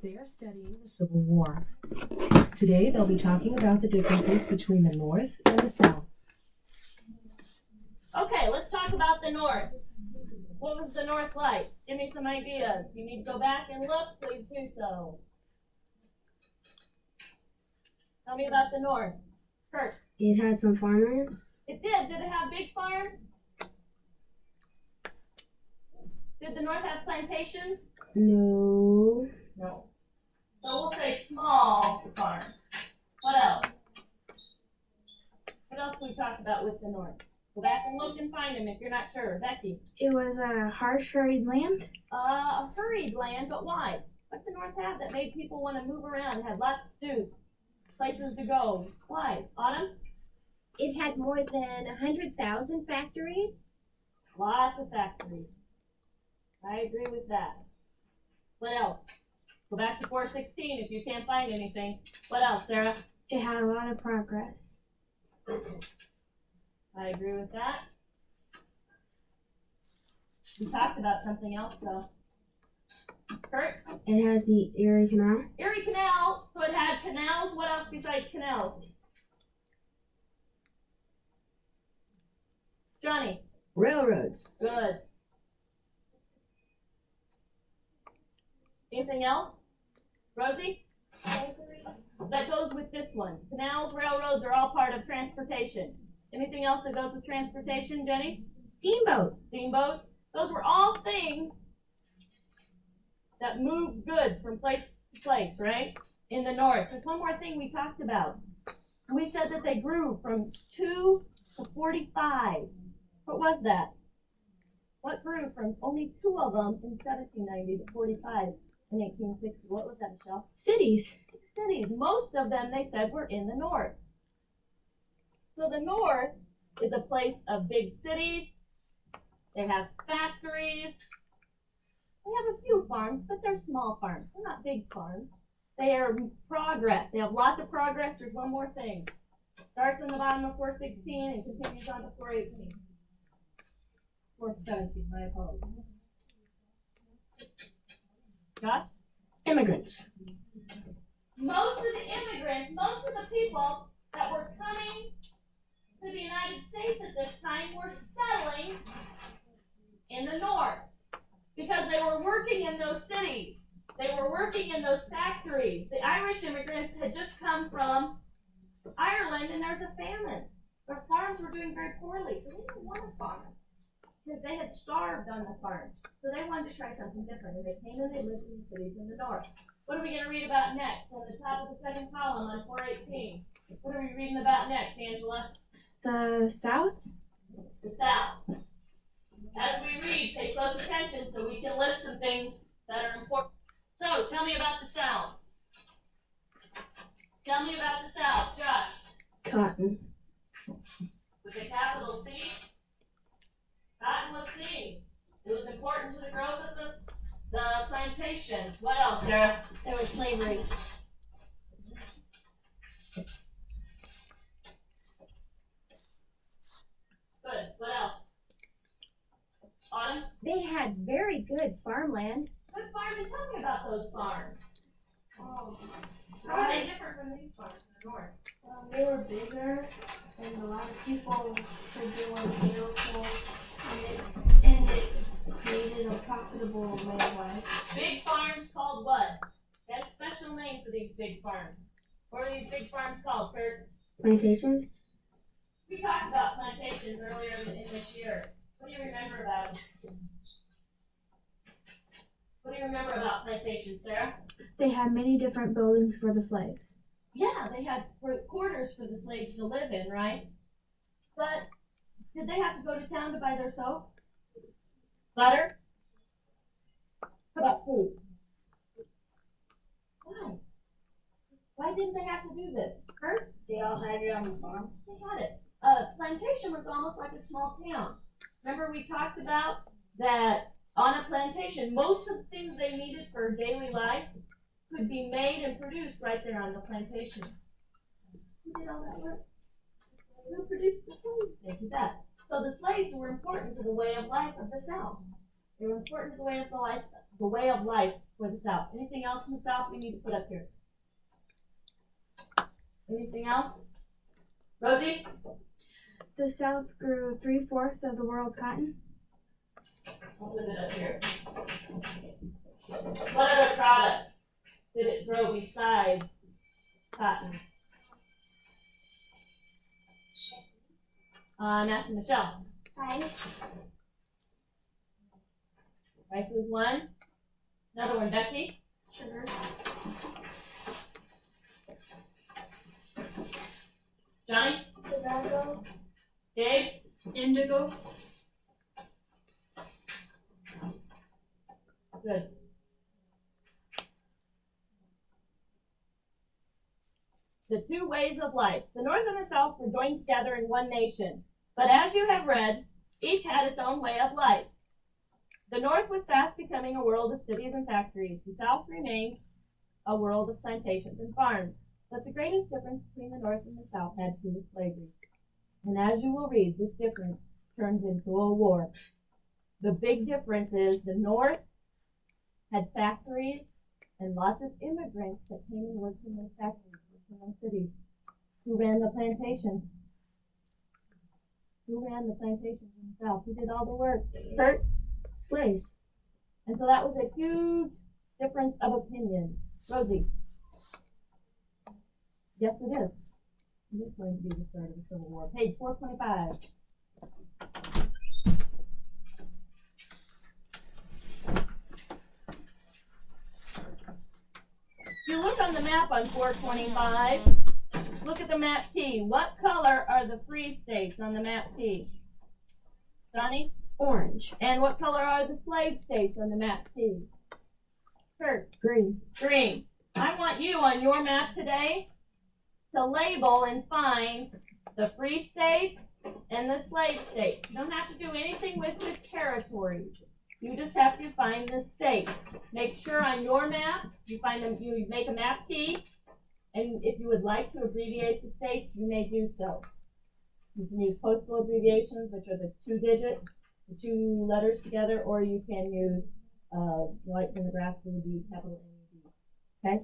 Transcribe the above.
They are studying the Civil War. Today they'll be talking about the differences between the North and the South. Okay, let's talk about the North. What was the North like? Give me some ideas. If you need to go back and look, please do so. Tell me about the North. Kurt. It had some farmlands. It did. Did it have big farms? Did the North have plantations? No. No. So we'll say small farms. What else? What else can we talk about with the North? Go back and look and find them if you're not sure. Becky. It was a harsh, hurried land. A hurried land, but why? What did the North have that made people want to move around, had lots to do, places to go? Why? Autumn? It had more than 100,000 factories. Lots of factories. I agree with that. What else? Go back to 416 if you can't find anything. What else, Sarah? It had a lot of progress. I agree with that. We talked about something else, though. Kurt? It has the Erie Canal. Erie Canal. So it had canals. What else besides canals? Johnny? Railroads. Good. Anything else? Rosie? That goes with this one. Canals, railroads are all part of transportation. Anything else that goes with transportation, Jenny? Steamboat. Steamboat. Those were all things that moved goods from place to place, right? In the North. There's one more thing we talked about. We said that they grew from 2 to 45. What was that? What grew from only 2 of them in 1790 to 45 in 1860? What was that, Michelle? Cities. Cities. Most of them, they said, were in the North. So the North is a place of big cities. They have factories. They have a few farms, but they're small farms. They're not big farms. They are progress. They have lots of progress. There's one more thing. Starts on the bottom of 416 and continues on to 418. 417, my apologies. Josh? Immigrants. Most of the immigrants, most of the people that were coming to the United States at this time were settling in the North because they were working in those cities. They were working in those factories. The Irish immigrants had just come from Ireland and there's a famine. Their farms were doing very poorly, so they didn't want to farm because they had starved on the farms. So they wanted to try something different, and they came and they lived in the cities in the North. What are we going to read about next? On the top of the second column on 418. What are we reading about next, Angela? The South. The South. As we read, pay close attention so we can list some things that are important. So, tell me about the South. Tell me about the South, Josh. Cotton. With a capital C. Cotton was king. It was important to the growth of the plantations. What else, Sarah? There was slavery. Good. What else? Autumn? They had very good farmland. Good farming. Tell me about those farms. Oh. How are they different from these farms in the North? They were bigger, and a lot of people said they were miracle, and it created a profitable way of life. Big farms called what? That's a special name for these big farms. What are these big farms called, Kurt? Plantations. We talked about plantations earlier in this year. What do you remember about them? What do you remember about plantations, Sarah? They had many different buildings for the slaves. Yeah, they had quarters for the slaves to live in, right? But did they have to go to town to buy their soap? Butter? How about food? Why? Why didn't they have to do this? Kurt? They all had it on the farm. They had it. Plantation was almost like a small town. Remember we talked about that on a plantation, most of the things they needed for daily life could be made and produced right there on the plantation. Who did all that work? Who produced the slaves? They did that. So the slaves were important to the way of life of the South. They were important to the way of life for the South. Anything else in the South we need to put up here? Anything else? Rosie? The South grew 3/4 of the world's cotton. I'll put it up here. What other products did it grow besides cotton? I'm asking Michelle. Rice. Rice is one. Another one, Becky. Sugar. Johnny. Tobacco. Gabe. Indigo. Good. The two ways of life. The North and the South were joined together in one nation. But as you have read, each had its own way of life. The North was fast becoming a world of cities and factories. The South remained a world of plantations and farms. But the greatest difference between the North and the South had to do with slavery. And as you will read, this difference turns into a war. The big difference is the North had factories and lots of immigrants that came and worked in those factories, worked in those cities. Who ran the plantations? Who ran the plantations in the South? Who did all the work? Kurt? Slaves. And so that was a huge difference of opinion. Rosie? Yes, it is. It is going to be the start of the Civil War. Page 425. If you look on the map on 425, look at the map P. What color are the free states on the map P? Johnny? Orange. And what color are the slave states on the map P? Kurt? Green. Green. I want you on your map today to label and find the free states and the slave states. You don't have to do anything with the territories. You just have to find the states. Make sure on your map you find them. You make a map P, and if you would like to abbreviate the states, you may do so. You can use postal abbreviations, which are the the two letters together, or you can use like in Nebraska would be capital N-E-D. Okay.